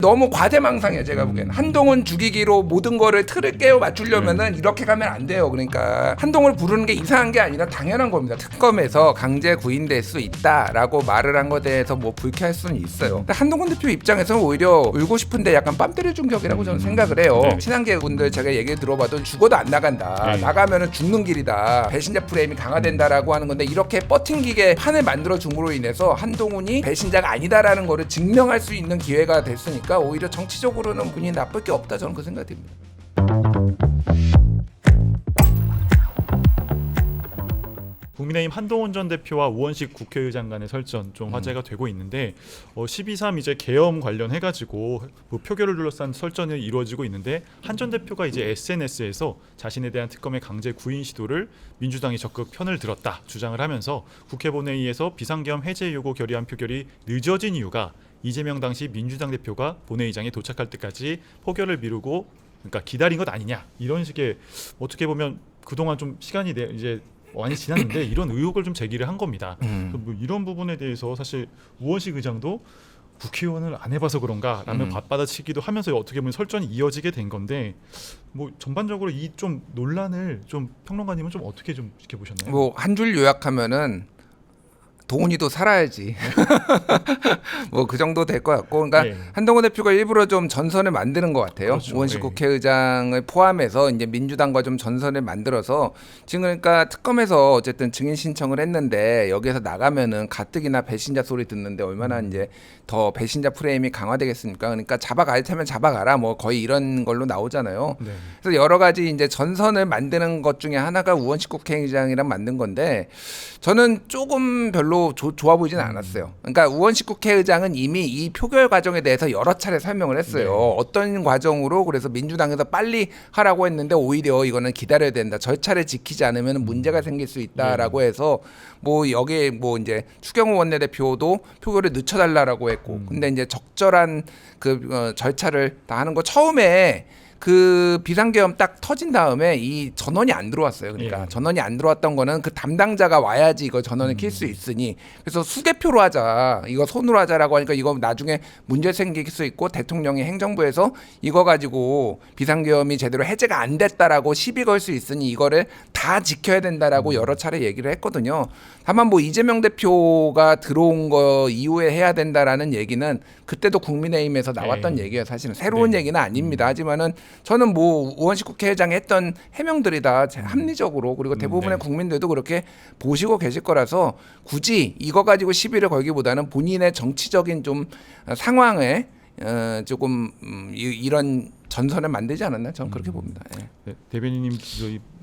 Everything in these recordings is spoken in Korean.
너무 과대망상이에요. 제가 보기에는 한동훈 죽이기로 모든 거를 틀을 깨워 맞추려면은 이렇게 가면 안 돼요. 그러니까 한동훈을 부르는 게 이상한 게 아니라 당연한 겁니다. 특검에서 강제 구인될 수 있다라고 말을 한 것에 대해서 뭐 불쾌할 수는 있어요. 근데 한동훈 대표 입장에서는 오히려 울고 싶은데 약간 뺨 때려준 격이라고 저는 생각을 해요. 친한계 분들 제가 얘기 들어봐도 죽어도 안 나간다. 나가면은 죽는 길이다. 배신자 프레임이 강화된다라고 하는 건데 이렇게 버팅기게 판을 만들어 줌으로 인해서 한동훈이 배신자가 아니다라는 거를 증명할 수 있는 기회가 됐으니까 오히려 정치적으로는 분이 나쁠 게 없다 저는 그 생각이 듭니다. 국민의힘 한동훈 전 대표와 우원식 국회의장 간의 설전 좀 화제가 되고 있는데 12.3 이제 계엄 관련해가지고 뭐 표결을 둘러싼 설전이 이루어지고 있는데 한 전 대표가 이제 SNS에서 자신에 대한 특검의 강제 구인 시도를 민주당이 적극 편을 들었다 주장을 하면서 국회 본회의에서 비상계엄 해제 요구 결의안 표결이 늦어진 이유가 이재명 당시 민주당 대표가 본회의장에 도착할 때까지 표결을 미루고 그러니까 기다린 것 아니냐 이런 식의 어떻게 보면 그동안 좀 시간이 이제 많이 지났는데 이런 의혹을 좀 제기를 한 겁니다. 뭐 이런 부분에 대해서 사실 우원식 의장도 국회의원을 안 해봐서 그런가라며 받아치기도 하면서 어떻게 보면 설전이 이어지게 된 건데 뭐 전반적으로 이 좀 논란을 좀 평론가님은 좀 어떻게 좀 지켜보셨나요? 뭐 한 줄 요약하면은 동훈이도 살아야지. 뭐 그 정도 될 것 같고, 그러니까 한동훈 대표가 일부러 좀 전선을 만드는 것 같아요. 그렇죠. 우원식 국회의장을 포함해서 이제 민주당과 좀 전선을 만들어서 지금 그러니까 특검에서 어쨌든 증인 신청을 했는데 여기에서 나가면은 가뜩이나 배신자 소리 듣는데 얼마나 이제 더 배신자 프레임이 강화되겠습니까? 그러니까 잡아갈 테면 잡아가라 뭐 거의 이런 걸로 나오잖아요. 네. 그래서 여러 가지 이제 전선을 만드는 것 중에 하나가 우원식 국회의장이랑 만든 건데 저는 조금 별로 좋아 보이지는 않았어요. 그러니까 우원식 국회의장은 이미 이 표결 과정에 대해서 여러 차례 설명을 했어요. 어떤 과정으로 그래서 민주당에서 빨리 하라고 했는데 오히려 이거는 기다려야 된다. 절차를 지키지 않으면 문제가 생길 수 있다라고 해서 뭐 여기에 뭐 이제 추경호 원내대표도 표결을 늦춰달라고 했고, 근데 이제 적절한 그 절차를 다 하는 거 처음에. 그 비상계엄 딱 터진 다음에 이 전원이 안 들어왔어요. 그러니까 전원이 안 들어왔던 거는 그 담당자가 와야지 이거 전원을 킬 수 있으니 그래서 수개표로 하자. 이거 손으로 하자라고 하니까 이거 나중에 문제 생길 수 있고 대통령이 행정부에서 이거 가지고 비상계엄이 제대로 해제가 안 됐다라고 시비 걸 수 있으니 이거를 다 지켜야 된다라고 여러 차례 얘기를 했거든요. 다만 뭐 이재명 대표가 들어온 거 이후에 해야 된다라는 얘기는 그때도 국민의힘에서 나왔던 얘기예요. 사실은 새로운 얘기는 아닙니다. 하지만은 저는 뭐 우원식 국회의장이 했던 해명들이 다 합리적으로 그리고 대부분의 국민들도 그렇게 보시고 계실 거라서 굳이 이거 가지고 시비를 걸기보다는 본인의 정치적인 좀 상황에 조금 이런 전선을 만들지 않았나 저는 그렇게 봅니다. 네, 대변인님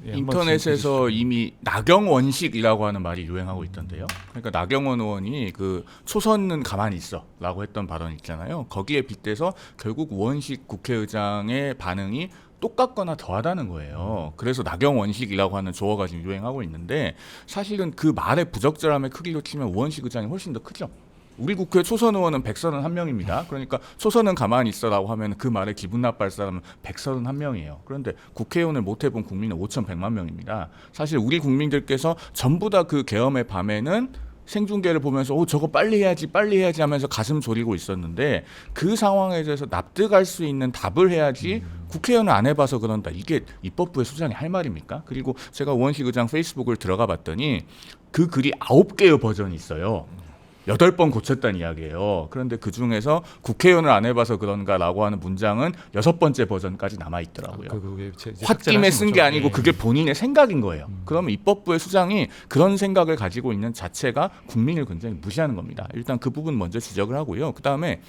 인터넷에서 이미 나경원식이라고 하는 말이 유행하고 있던데요. 그러니까 나경원 의원이 그 초선은 가만히 있어라고 했던 발언 있잖아요. 거기에 빗대서 결국 우원식 국회의장의 반응이 똑같거나 더하다는 거예요. 그래서 나경원식이라고 하는 조어가 지금 유행하고 있는데 사실은 그 말의 부적절함의 크기로 치면 우원식 의장이 훨씬 더 크죠. 우리 국회 초선 의원은 131명입니다. 그러니까 초선은 가만히 있어라고 하면 그 말에 기분 나빠할 사람은 131명이에요. 그런데 국회의원을 못 해본 국민은 5,100만 명입니다. 사실 우리 국민들께서 전부 다 그 계엄의 밤에는 생중계를 보면서 저거 빨리 해야지 하면서 가슴 졸이고 있었는데 그 상황에 대해서 납득할 수 있는 답을 해야지 국회의원을 안 해봐서 그런다. 이게 입법부의 수장이 할 말입니까? 그리고 제가 우원식 의장 페이스북을 들어가 봤더니 그 글이 9개의 버전이 있어요. 8번 고쳤다는 이야기예요. 그런데 그중에서 국회의원을 안 해봐서 그런가라고 하는 문장은 6번째 버전까지 남아있더라고요. 홧김에 쓴 게 아니고 그게 본인의 생각인 거예요. 그러면 입법부의 수장이 그런 생각을 가지고 있는 자체가 국민을 굉장히 무시하는 겁니다. 일단 그 부분 먼저 지적을 하고요. 그다음에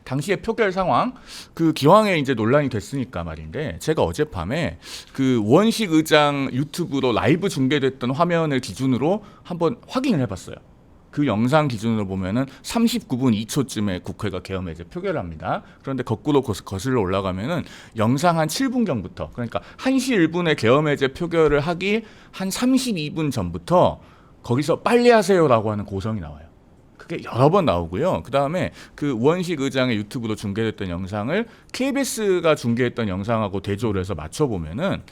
당시의 표결 상황, 그 기왕에 이제 논란이 됐으니까 말인데 제가 어젯밤에 그 우원식 의장 유튜브로 라이브 중계됐던 화면을 기준으로 한번 확인을 해봤어요. 그 영상 기준으로 보면은 39분 2초쯤에 국회가 계엄 해제 표결을 합니다. 그런데 거꾸로 거슬러 올라가면은 영상 한 7분경부터 그러니까 1시 1분에 계엄 해제 표결을 하기 한 32분 전부터 거기서 빨리 하세요라고 하는 고성이 나와요. 그게 여러 번 나오고요. 그다음에 그 우원식 의장의 유튜브로 중계됐던 영상을 KBS가 중계했던 영상하고 대조를 해서 맞춰보면은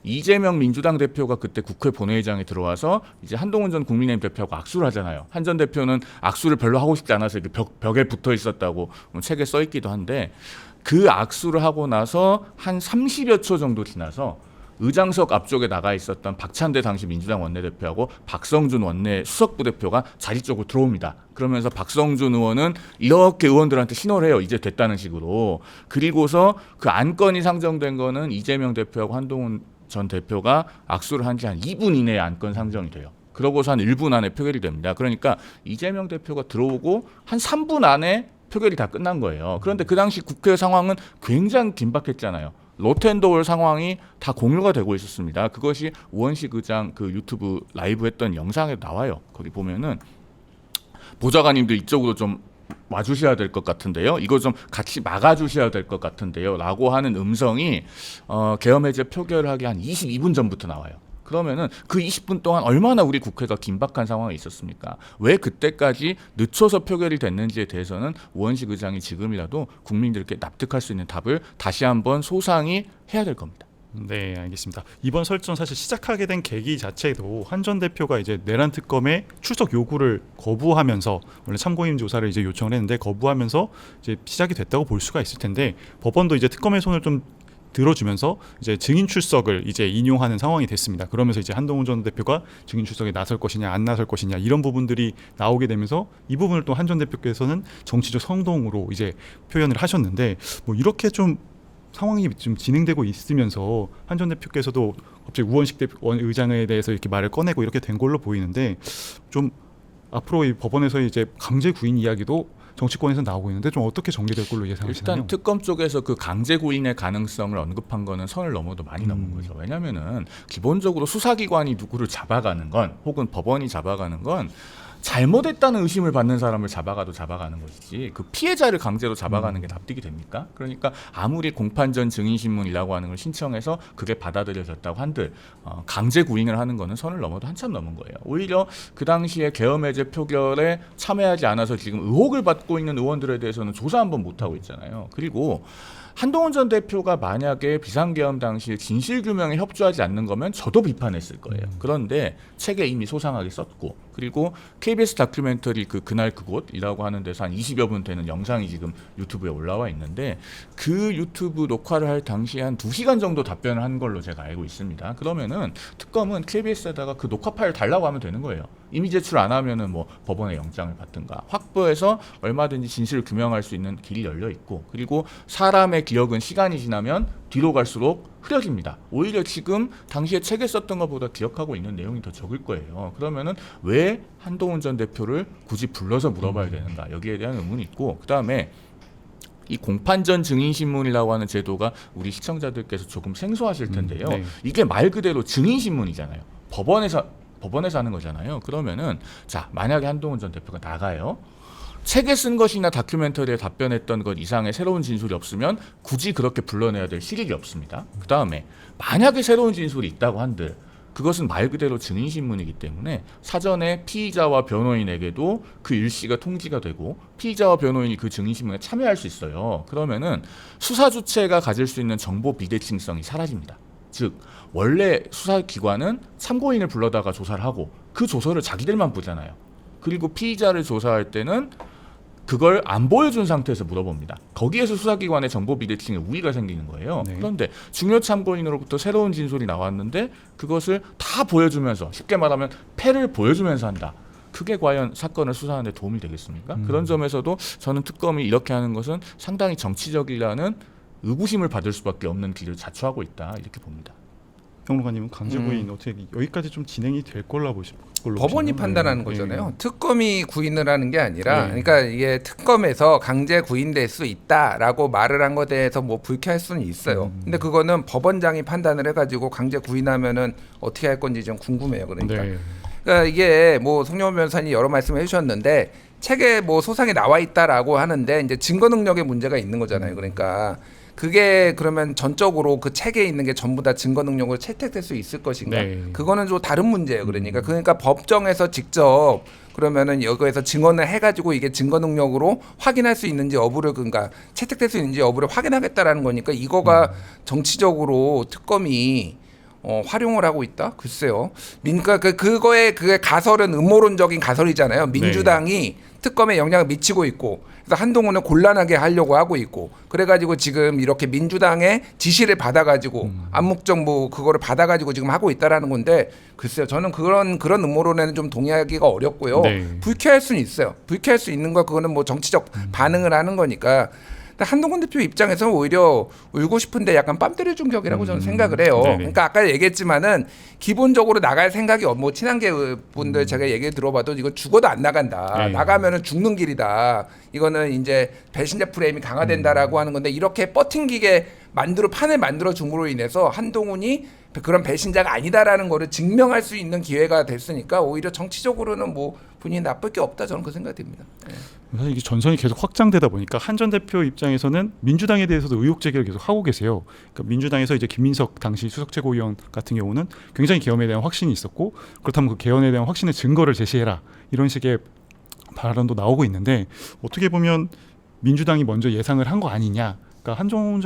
이재명 민주당 대표가 그때 국회 본회의장에 들어와서 이제 한동훈 전 국민의힘 대표하고 악수를 하잖아요. 한 전 대표는 악수를 별로 하고 싶지 않아서 이렇게 벽에 붙어 있었다고 책에 써 있기도 한데 그 악수를 하고 나서 한 30여 초 정도 지나서 의장석 앞쪽에 나가 있었던 박찬대 당시 민주당 원내대표하고 박성준 원내 수석부대표가 자리 쪽으로 들어옵니다. 그러면서 박성준 의원은 이렇게 의원들한테 신호를 해요. 이제 됐다는 식으로. 그리고서 그 안건이 상정된 거는 이재명 대표하고 한동훈 전 대표가 악수를 한 지 한 2분 이내에 안건 상정이 돼요. 그러고서 한 1분 안에 표결이 됩니다. 그러니까 이재명 대표가 들어오고 한 3분 안에 표결이 다 끝난 거예요. 그런데 그 당시 국회 상황은 굉장히 긴박했잖아요. 로텐더홀 상황이 다 공유가 되고 있었습니다. 그것이 우원식 의장 그 유튜브 라이브 했던 영상에 나와요. 거기 보면은 보좌관님들 이쪽으로 좀 와주셔야 될 것 같은데요. 이거 좀 같이 막아주셔야 될 것 같은데요. 라고 하는 음성이 계엄 해제 표결을 하기 한 22분 전부터 나와요. 그러면은 그 20분 동안 얼마나 우리 국회가 긴박한 상황에 있었습니까? 왜 그때까지 늦춰서 표결이 됐는지에 대해서는 우원식 의장이 지금이라도 국민들께 납득할 수 있는 답을 다시 한번 소상히 해야 될 겁니다. 네, 알겠습니다. 이번 설전 사실 시작하게 된 계기 자체도 한 전 대표가 이제 내란 특검의 출석 요구를 거부하면서 원래 참고인 조사를 이제 요청을 했는데 거부하면서 이제 시작이 됐다고 볼 수가 있을 텐데 법원도 이제 특검의 손을 좀 들어주면서 이제 증인 출석을 이제 인용하는 상황이 됐습니다. 그러면서 이제 한동훈 전 대표가 증인 출석에 나설 것이냐 안 나설 것이냐 이런 부분들이 나오게 되면서 이 부분을 또 한 전 대표께서는 정치적 성동으로 이제 표현을 하셨는데 뭐 이렇게 좀 상황이 좀 진행되고 있으면서 한 전 대표께서도 갑자기 우원식 의장에 대해서 이렇게 말을 꺼내고 이렇게 된 걸로 보이는데 좀 앞으로 이 법원에서 이제 강제 구인 이야기도 정치권에서 나오고 있는데 좀 어떻게 전개될 걸로 예상하시나요? 일단 특검 쪽에서 그 강제 구인의 가능성을 언급한 거는 선을 넘어도 많이 넘은 거죠. 왜냐하면은 기본적으로 수사기관이 누구를 잡아가는 건 혹은 법원이 잡아가는 건 잘못했다는 의심을 받는 사람을 잡아가는 것이지 그 피해자를 강제로 잡아가는 게 납득이 됩니까? 그러니까 아무리 공판전 증인신문이라고 하는 걸 신청해서 그게 받아들여졌다고 한들 강제 구인을 하는 거는 선을 넘어도 한참 넘은 거예요. 오히려 그 당시에 계엄해제 표결에 참여하지 않아서 지금 의혹을 받고 있는 의원들에 대해서는 조사 한번 못하고 있잖아요. 그리고 한동훈 전 대표가 만약에 비상계엄 당시에 진실규명에 협조하지 않는 거면 저도 비판했을 거예요. 그런데 책에 이미 소상하게 썼고 그리고 KBS 다큐멘터리 그날 그곳이라고 하는 데서 한 20여 분 되는 영상이 지금 유튜브에 올라와 있는데 그 유튜브 녹화를 할 당시에 한 2시간 정도 답변을 한 걸로 제가 알고 있습니다. 그러면은 특검은 KBS에다가 그 녹화 파일 달라고 하면 되는 거예요. 이미 제출 안 하면은 뭐 법원에 영장을 받든가 확보해서 얼마든지 진실을 규명할 수 있는 길이 열려 있고 그리고 사람의 기억은 시간이 지나면 뒤로 갈수록 흐려집니다. 오히려 지금 당시에 책에 썼던 것보다 기억하고 있는 내용이 더 적을 거예요. 그러면은 왜 한동훈 전 대표를 굳이 불러서 물어봐야 되는가 여기에 대한 의문이 있고 그다음에 이 공판전 증인신문이라고 하는 제도가 우리 시청자들께서 조금 생소하실 텐데요. 네. 이게 말 그대로 증인신문이잖아요. 법원에서 하는 거잖아요. 그러면은 자 만약에 한동훈 전 대표가 나가요. 책에 쓴 것이나 다큐멘터리에 답변했던 것 이상의 새로운 진술이 없으면 굳이 그렇게 불러내야 될 실익이 없습니다. 그 다음에 만약에 새로운 진술이 있다고 한들 그것은 말 그대로 증인신문이기 때문에 사전에 피의자와 변호인에게도 그 일시가 통지가 되고 피의자와 변호인이 그 증인신문에 참여할 수 있어요. 그러면은 수사 주체가 가질 수 있는 정보 비대칭성이 사라집니다. 즉 원래 수사기관은 참고인을 불러다가 조사를 하고 그 조서를 자기들만 보잖아요. 그리고 피의자를 조사할 때는 그걸 안 보여준 상태에서 물어봅니다. 거기에서 수사기관의 정보 비대칭에 우위가 생기는 거예요. 네. 그런데 중요 참고인으로부터 새로운 진술이 나왔는데 그것을 다 보여주면서 쉽게 말하면 패를 보여주면서 한다. 그게 과연 사건을 수사하는 데 도움이 되겠습니까? 그런 점에서도 저는 특검이 이렇게 하는 것은 상당히 정치적이라는 의구심을 받을 수밖에 없는 길을 자초하고 있다 이렇게 봅니다. 평론가님은 강제 구인 어떻게 여기까지 좀 진행이 될 걸로 법원이 보시나요? 판단하는 네. 거잖아요. 특검이 구인을 하는 게 아니라, 네. 그러니까 이게 특검에서 강제 구인될 수 있다라고 말을 한 것에 대해서 뭐 불쾌할 수는 있어요. 근데 그거는 법원장이 판단을 해가지고 강제 구인하면은 어떻게 할 건지 좀 궁금해요. 그러니까. 네. 그러니까 이게 뭐 송영호 변호사님 여러 말씀을 해주셨는데 책에 뭐 소상에 나와 있다라고 하는데 이제 증거 능력에 문제가 있는 거잖아요. 그러니까. 그게 그러면 전적으로 그 책에 있는 게 전부 다 증거 능력으로 채택될 수 있을 것인가? 네. 그거는 좀 다른 문제예요. 그러니까 법정에서 직접 그러면은 여기에서 증언을 해가지고 이게 증거 능력으로 확인할 수 있는지 여부를 그러니까 채택될 수 있는지 여부를 확인하겠다라는 거니까 이거가 정치적으로 특검이 활용을 하고 있다. 글쎄요. 그거의 그 가설은 음모론적인 가설이잖아요. 민주당이 특검에 영향을 미치고 있고, 그래서 한동훈을 곤란하게 하려고 하고 있고, 그래가지고 지금 이렇게 민주당의 지시를 받아가지고 암묵정부 그거를 받아가지고 지금 하고 있다라는 건데, 글쎄요. 저는 그런 음모론에는 좀 동의하기가 어렵고요. 네. 불쾌할 수는 있어요. 불쾌할 수 있는 거 그거는 뭐 정치적 반응을 하는 거니까. 근데 한동훈 대표 입장에서는 오히려 울고 싶은데 약간 뺨 때려준 격이라고 저는 생각을 해요. 네네. 그러니까 아까 얘기했지만은 기본적으로 나갈 생각이 뭐 친한계 분들 제가 얘기 들어봐도 이거 죽어도 안 나간다. 네. 나가면은 죽는 길이다. 이거는 이제 배신자 프레임이 강화된다라고 하는 건데, 이렇게 버팅기게 판을 만들어 줌으로 인해서 한동훈이 그런 배신자가 아니다라는 거를 증명할 수 있는 기회가 됐으니까 오히려 정치적으로는 뭐 본인이 나쁠 게 없다, 저는 그 생각이 듭니다. 네. 사실 이게 전선이 계속 확장되다 보니까 한 전 대표 입장에서는 민주당에 대해서도 의혹 제기를 계속 하고 계세요. 그러니까 민주당에서 이제 김민석 당시 수석 최고위원 같은 경우는 굉장히 개헌에 대한 확신이 있었고, 그렇다면 그 개헌에 대한 확신의 증거를 제시해라, 이런 식의 발언도 나오고 있는데, 어떻게 보면 민주당이 먼저 예상을 한 거 아니냐. 그러니까 한동훈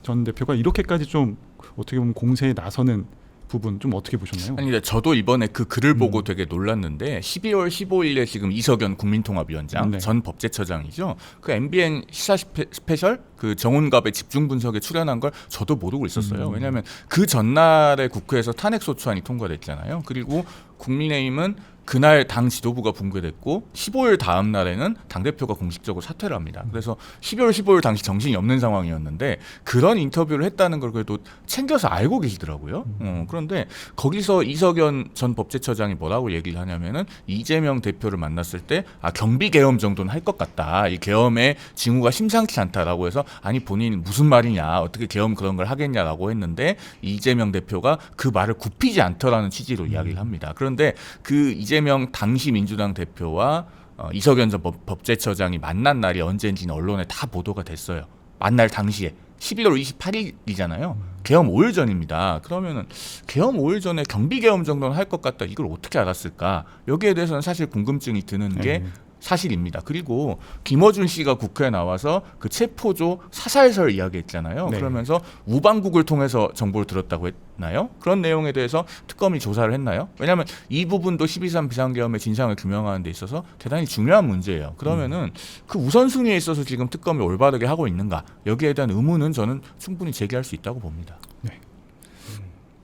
전 대표가 이렇게까지 좀 어떻게 보면 공세에 나서는 부분 좀 어떻게 보셨나요? 아니, 근데 저도 이번에 그 글을 보고 되게 놀랐는데 12월 15일에 지금 이석연 국민통합위원장 네. 전 법제처장이죠. 그 MBN 시사 스페셜 그 정훈갑의 집중 분석에 출연한 걸 저도 모르고 있었어요. 왜냐하면 그 전날에 국회에서 탄핵소추안이 통과됐잖아요. 그리고 국민의힘은 그날 당 지도부가 붕괴됐고 15일 다음 날에는 당대표가 공식적으로 사퇴를 합니다. 그래서 12월 15일 당시 정신이 없는 상황이었는데 그런 인터뷰를 했다는 걸 그래도 챙겨서 알고 계시더라고요. 그런데 거기서 이석연 전 법제처장이 뭐라고 얘기를 하냐면은 이재명 대표를 만났을 때 경비 계엄 정도는 할 것 같다. 이 계엄의 징후가 심상치 않다라고 해서 아니 본인 무슨 말이냐, 어떻게 계엄 그런 걸 하겠냐라고 했는데 이재명 대표가 그 말을 굽히지 않더라는 취지로 이야기를 합니다. 그런데 그 이재명 당시 민주당 대표와 이석연 전 법제처장이 만난 날이 언제인지는 언론에 다 보도가 됐어요. 만날 당시에 11월 28일이잖아요. 계엄 5일 전입니다. 그러면은 계엄 5일 전에 경비 계엄 정도는 할 것 같다. 이걸 어떻게 알았을까? 여기에 대해서는 사실 궁금증이 드는 게 사실입니다. 그리고 김어준 씨가 국회에 나와서 그 체포조 사살설 이야기했잖아요. 네. 그러면서 우방국을 통해서 정보를 들었다고 했나요? 그런 내용에 대해서 특검이 조사를 했나요? 왜냐하면 이 부분도 12.3 비상계엄의 진상을 규명하는 데 있어서 대단히 중요한 문제예요. 그러면은 그 우선순위에 있어서 지금 특검이 올바르게 하고 있는가? 여기에 대한 의문은 저는 충분히 제기할 수 있다고 봅니다.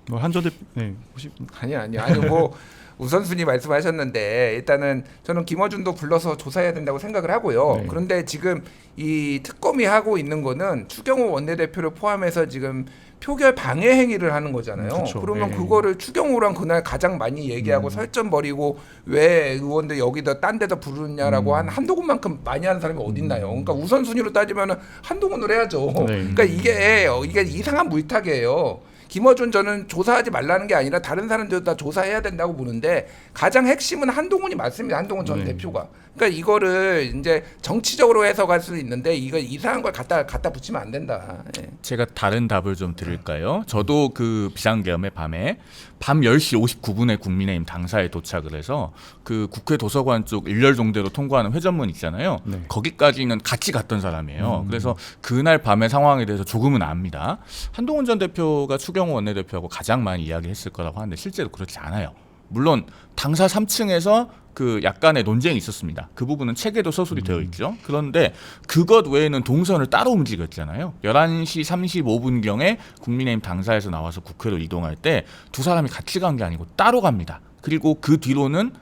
뭐 한전 대표, 네, 혹시 아니 뭐 우선순위 말씀하셨는데, 일단은 저는 김어준도 불러서 조사해야 된다고 생각을 하고요. 네. 그런데 지금 이 특검이 하고 있는 거는 추경호 원내대표를 포함해서 지금 표결 방해 행위를 하는 거잖아요. 그쵸. 그러면 네. 그거를 추경호랑 그날 가장 많이 얘기하고 설전 벌이고 왜 의원들 여기다 딴 데다 부르냐라고 한 한동훈만큼 많이 하는 사람이 어딨나요? 그러니까 우선순위로 따지면 한동훈을 해야죠. 네. 그러니까 이게 이상한 물타기예요. 김어준 저는 조사하지 말라는 게 아니라 다른 사람들도 다 조사해야 된다고 보는데, 가장 핵심은 한동훈이 맞습니다. 한동훈 전 네. 대표가. 그러니까 이거를 이제 정치적으로 해석할 수 있는데 이거 이상한 걸 갖다 붙이면 안 된다. 예. 제가 다른 답을 좀 드릴까요? 저도 그 비상계엄의 밤에 밤 10시 59분에 국민의힘 당사에 도착을 해서 그 국회 도서관 쪽 일렬동대로 통과하는 회전문 있잖아요. 네. 거기까지는 같이 갔던 사람이에요. 그래서 그날 밤의 상황에 대해서 조금은 압니다. 한동훈 전 대표가 추경호 원내대표하고 가장 많이 이야기했을 거라고 하는데 실제로 그렇지 않아요. 물론 당사 3층에서 그 약간의 논쟁이 있었습니다. 그 부분은 책에도 서술이 되어 있죠. 그런데 그것 외에는 동선을 따로 움직였잖아요. 11시 35분경에 국민의힘 당사에서 나와서 국회로 이동할 때 두 사람이 같이 간 게 아니고 따로 갑니다. 그리고 그 뒤로는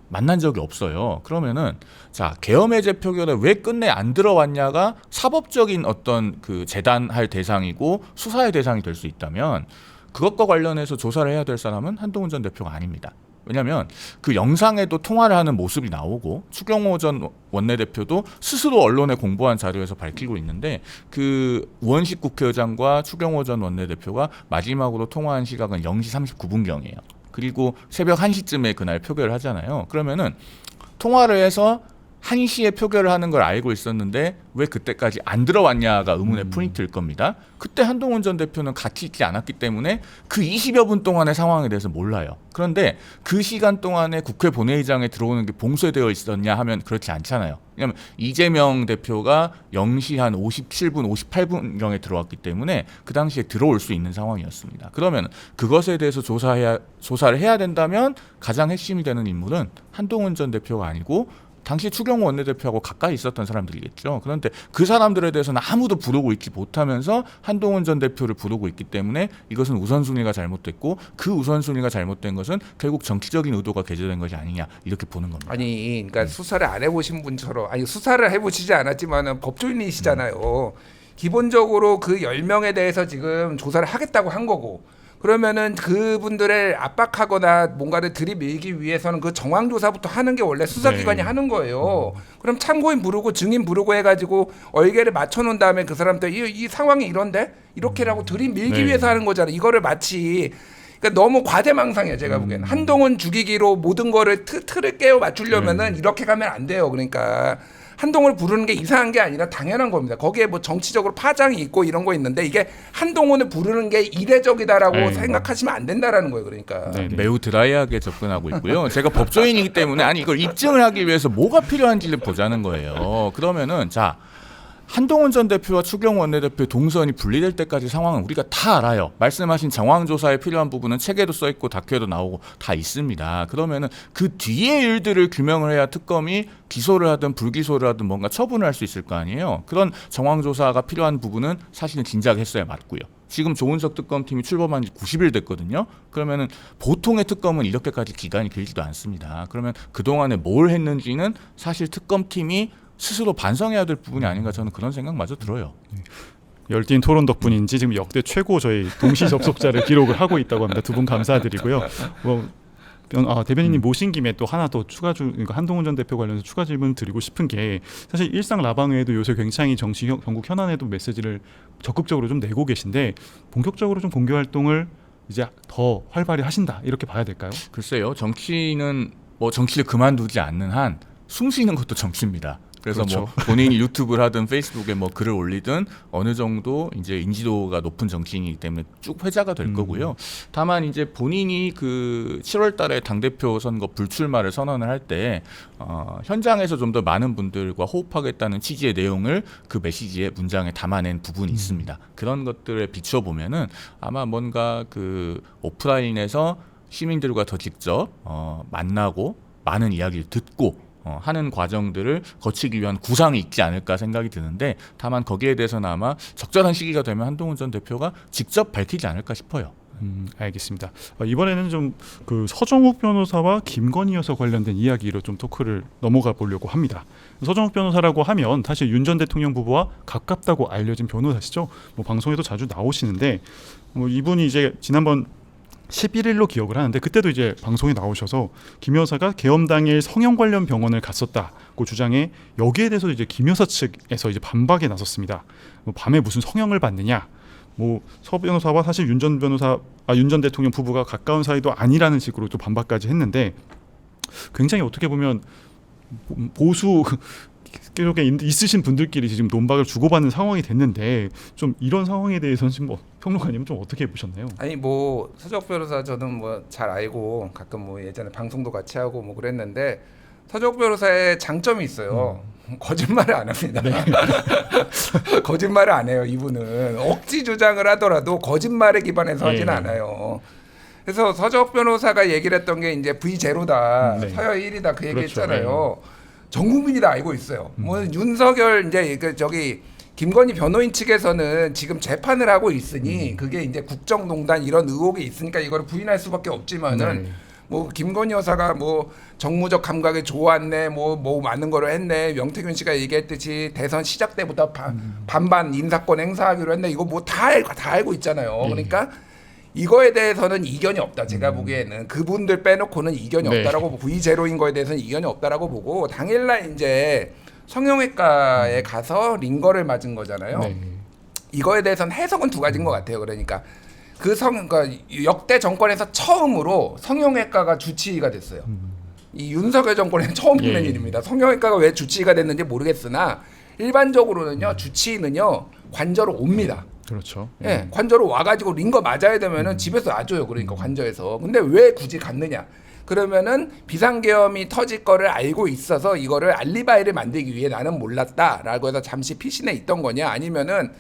만난 적이 없어요. 그러면은 자, 계엄 해제 표결에 왜 끝내 안 들어왔냐가 사법적인 어떤 그 재단할 대상이고 수사의 대상이 될 수 있다면 그것과 관련해서 조사를 해야 될 사람은 한동훈 전 대표가 아닙니다. 왜냐하면 그 영상에도 통화를 하는 모습이 나오고 추경호 전 원내대표도 스스로 언론에 공보한 자료에서 밝히고 있는데 그 우원식 국회의장과 추경호 전 원내대표가 마지막으로 통화한 시각은 0시 39분경이에요. 그리고 새벽 1시쯤에 그날 표결을 하잖아요. 그러면은 통화를 해서 1시에 표결을 하는 걸 알고 있었는데 왜 그때까지 안 들어왔냐가 의문의 포인트일 겁니다. 그때 한동훈 전 대표는 같이 있지 않았기 때문에 그 20여 분 동안의 상황에 대해서 몰라요. 그런데 그 시간 동안에 국회 본회의장에 들어오는 게 봉쇄되어 있었냐 하면 그렇지 않잖아요. 왜냐하면 이재명 대표가 0시 한 57분, 58분경에 들어왔기 때문에 그 당시에 들어올 수 있는 상황이었습니다. 그러면 그것에 대해서 조사를 해야 된다면 가장 핵심이 되는 인물은 한동훈 전 대표가 아니고 당시 추경호 원내대표하고 가까이 있었던 사람들이겠죠. 그런데 그 사람들에 대해서는 아무도 부르고 있지 못하면서 한동훈 전 대표를 부르고 있기 때문에 이것은 우선순위가 잘못됐고 그 우선순위가 잘못된 것은 결국 정치적인 의도가 개재된 것이 아니냐 이렇게 보는 겁니다. 아니, 그러니까 수사를 안 해보신 분처럼 아니 수사를 해보시지 않았지만은 법조인이시잖아요. 기본적으로 그 10명에 대해서 지금 조사를 하겠다고 한 거고. 그러면은 그분들을 압박하거나 뭔가를 들이밀기 위해서는 그 정황조사부터 하는 게 원래 수사기관이 네. 하는 거예요. 그럼 참고인 부르고 증인 부르고 해가지고 얼개를 맞춰놓은 다음에 그 사람들 이 상황이 이런데 이렇게라고 들이밀기 네. 위해서 하는 거잖아요. 이거를 마치 그러니까 너무 과대망상이에요. 제가 보기에는 한동훈 죽이기로 모든 거를 틀을 깨워 맞추려면은 이렇게 가면 안 돼요. 그러니까. 한동훈을 부르는 게 이상한 게 아니라 당연한 겁니다. 거기에 뭐 정치적으로 파장이 있고 이런 거 있는데 이게 한동훈을 부르는 게 이례적이다라고 네. 생각하시면 안 된다라는 거예요. 그러니까. 네. 매우 드라이하게 접근하고 있고요. 제가 법조인이기 때문에 아니 이걸 입증을 하기 위해서 뭐가 필요한지를 보자는 거예요. 그러면은 자 한동훈 전 대표와 추경호 원내대표의 동선이 분리될 때까지 상황은 우리가 다 알아요. 말씀하신 정황조사에 필요한 부분은 책에도 써있고 다큐에도 나오고 다 있습니다. 그러면은 그 뒤에 일들을 규명을 해야 특검이 기소를 하든 불기소를 하든 뭔가 처분을 할 수 있을 거 아니에요. 그런 정황조사가 필요한 부분은 사실은 진작 했어야 맞고요. 지금 조은석 특검팀이 출범한 지 90일 됐거든요. 그러면은 보통의 특검은 이렇게까지 기간이 길지도 않습니다. 그러면 그동안에 뭘 했는지는 사실 특검팀이 스스로 반성해야 될 부분이 아닌가 저는 그런 생각마저 들어요. 열띤 토론 덕분인지 지금 역대 최고 저희 동시 접속자를 기록을 하고 있다고 합니다. 두 분 감사드리고요. 대변인님 모신 김에 또 하나 더 그러니까 한동훈 전 대표 관련해서 추가 질문 드리고 싶은 게 사실 일상 라방 외에도 요새 굉장히 전국 현안에도 메시지를 적극적으로 좀 내고 계신데 본격적으로 좀 공개 활동을 이제 더 활발히 하신다 이렇게 봐야 될까요? 글쎄요. 정치는 뭐 정치를 그만두지 않는 한 숨 쉬는 것도 정치입니다. 그래서 그렇죠. 뭐 본인이 유튜브를 하든 페이스북에 뭐 글을 올리든 어느 정도 이제 인지도가 높은 정치인이기 때문에 쭉 회자가 될 거고요. 다만 이제 본인이 그 7월달에 당 대표 선거 불출마를 선언을 할 때 현장에서 좀 더 많은 분들과 호흡하겠다는 취지의 내용을 그 메시지의 문장에 담아낸 부분이 있습니다. 그런 것들에 비춰 보면은 아마 뭔가 그 오프라인에서 시민들과 더 직접 만나고 많은 이야기를 듣고. 하는 과정들을 거치기 위한 구상이 있지 않을까 생각이 드는데 다만 거기에 대해서는 아마 적절한 시기가 되면 한동훈 전 대표가 직접 밝히지 않을까 싶어요. 알겠습니다. 이번에는 좀 그 서정욱 변호사와 김건희 여사 관련된 이야기로 좀 토크를 넘어가 보려고 합니다. 서정욱 변호사라고 하면 사실 윤 전 대통령 부부와 가깝다고 알려진 변호사시죠. 뭐 방송에도 자주 나오시는데 이분이 이제 지난번 11일로 기억을 하는데 그때도 이제 방송에 나오셔서 김 여사가 계엄 당일 성형 관련 병원을 갔었다고 주장해 여기에 대해서 이제 김 여사 측에서 이제 반박에 나섰습니다. 밤에 무슨 성형을 받느냐? 서 변호사와 사실 윤 전 대통령 부부가 가까운 사이도 아니라는 식으로 또 반박까지 했는데 굉장히 어떻게 보면 보수 쪽에 있으신 분들끼리 지금 논박을 주고받는 상황이 됐는데 좀 이런 상황에 대해서는 지금 평론가님은 좀 어떻게 보셨나요? 아니 뭐 서정욱 변호사 저는 뭐 잘 알고 가끔 뭐 예전에 방송도 같이 하고 뭐 그랬는데 서정욱 변호사의 장점이 있어요. 거짓말을 안 합니다. 네. 거짓말을 안 해요. 이분은 억지 주장을 하더라도 거짓말에 기반해서 하진 않아요. 그래서 서정욱 변호사가 얘기를 했던 게 이제 V0다, 서열 1이다 그 얘기했잖아요. 전 국민이 다 알고 있어요. 뭐 윤석열 이제 김건희 변호인 측에서는 지금 재판을 하고 있으니 그게 이제 국정농단 이런 의혹이 있으니까 이걸 부인할 수밖에 없지만은 뭐 김건희 여사가 뭐 정무적 감각이 좋았네, 뭐 많은 거를 했네. 명태균 씨가 얘기했듯이 대선 시작 때부터 반반 인사권 행사하기로 했네. 이거 뭐 다 알고 있잖아요. 그러니까. 이거에 대해서는 이견이 없다. 제가 보기에는 그분들 빼놓고는 이견이 없다라고 보고 V0인 거에 대해서는 이견이 없다라고 보고 당일날 이제 성형외과에 가서 링거를 맞은 거잖아요. 이거에 대해서는 해석은 두 가지인 것 같아요. 그러니까 그러니까 역대 정권에서 처음으로 성형외과가 주치의가 됐어요. 이 윤석열 정권에 처음 있는 예. 일입니다. 성형외과가 왜 주치의가 됐는지 모르겠으나 일반적으로는요 주치의는요 관저로 옵니다. 그렇죠. 예, 관저로 와가지고 링거 맞아야 되면은 집에서 놔줘요. 그러니까 관저에서. 근데 왜 굳이 갔느냐? 그러면은 비상계엄이 터질 거를 알고 있어서 이거를 알리바이를 만들기 위해 나는 몰랐다라고 해서 잠시 피신해 있던 거냐? 아니면은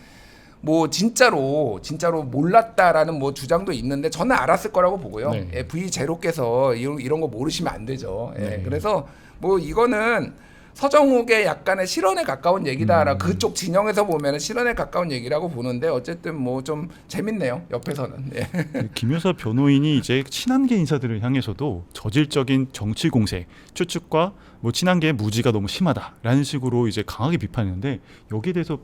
뭐 진짜로 몰랐다라는 뭐 주장도 있는데 저는 알았을 거라고 보고요. 네. 예, V0께서 이런 거 모르시면 안 되죠. 예, 네. 그래서 뭐 이거는 서정욱의 약간의 실언에 가까운 얘기다라 그쪽 진영에서 보면은 실언에 가까운 얘기라고 보는데 어쨌든 뭐 좀 재밌네요. 옆에서는. 예. 그 김여사 변호인이 이제 친한계 인사들을 향해서도 저질적인 정치 공세, 추측과 뭐 친한계의 무지가 너무 심하다라는 식으로 이제 강하게 비판했는데 여기에 대해서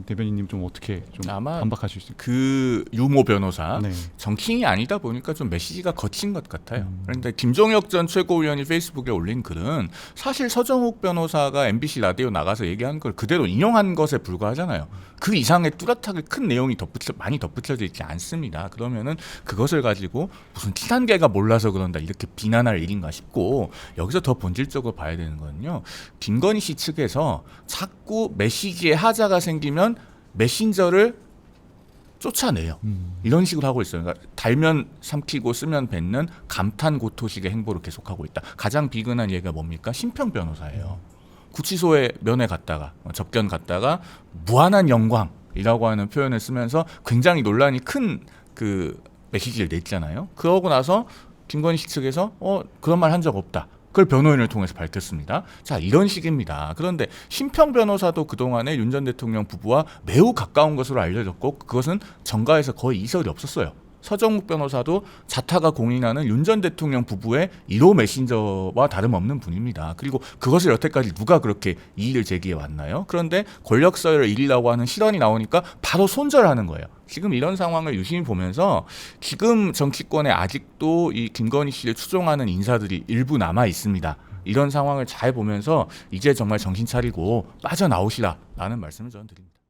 대변인님 좀 어떻게 좀 아마 반박하실 수 있을까요? 그 유모 변호사 네. 정치인이 아니다 보니까 좀 메시지가 거친 것 같아요. 그런데 김종혁 전 최고위원이 페이스북에 올린 글은 사실 서정욱 변호사가 MBC 라디오 나가서 얘기한 걸 그대로 인용한 것에 불과하잖아요. 그 이상의 뚜렷하게 큰 내용이 많이 덧붙여져 있지 않습니다. 그러면은 그것을 가지고 무슨 친한계가 몰라서 그런다 이렇게 비난할 일인가 싶고 여기서 더 본질적으로 봐야 되는 거는요. 김건희 씨 측에서 자꾸 메시지에 하자가 생기면 메신저를 쫓아내요. 이런 식으로 하고 있어요. 그러니까 달면 삼키고 쓰면 뱉는 감탄고토식의 행보를 계속하고 있다. 가장 비근한 얘기가 뭡니까? 심평 변호사예요. 구치소에 면회 갔다가 접견 갔다가 무한한 영광이라고 하는 표현을 쓰면서 굉장히 논란이 큰 그 메시지를 냈잖아요. 그러고 나서 김건희 씨 측에서 그런 말 한 적 없다. 그걸 변호인을 통해서 밝혔습니다. 자, 이런 식입니다. 그런데 심평 변호사도 그동안에 윤 전 대통령 부부와 매우 가까운 것으로 알려졌고 그것은 정가에서 거의 이설이 없었어요. 서정욱 변호사도 자타가 공인하는 윤 전 대통령 부부의 1호 메신저와 다름없는 분입니다. 그리고 그것을 여태까지 누가 그렇게 이의를 제기해 왔나요? 그런데 권력서열 1이라고 하는 실언이 나오니까 바로 손절하는 거예요. 지금 이런 상황을 유심히 보면서 지금 정치권에 아직도 이 김건희 씨를 추종하는 인사들이 일부 남아 있습니다. 이런 상황을 잘 보면서 이제 정말 정신 차리고 빠져나오시라라는 말씀을 저는 드립니다.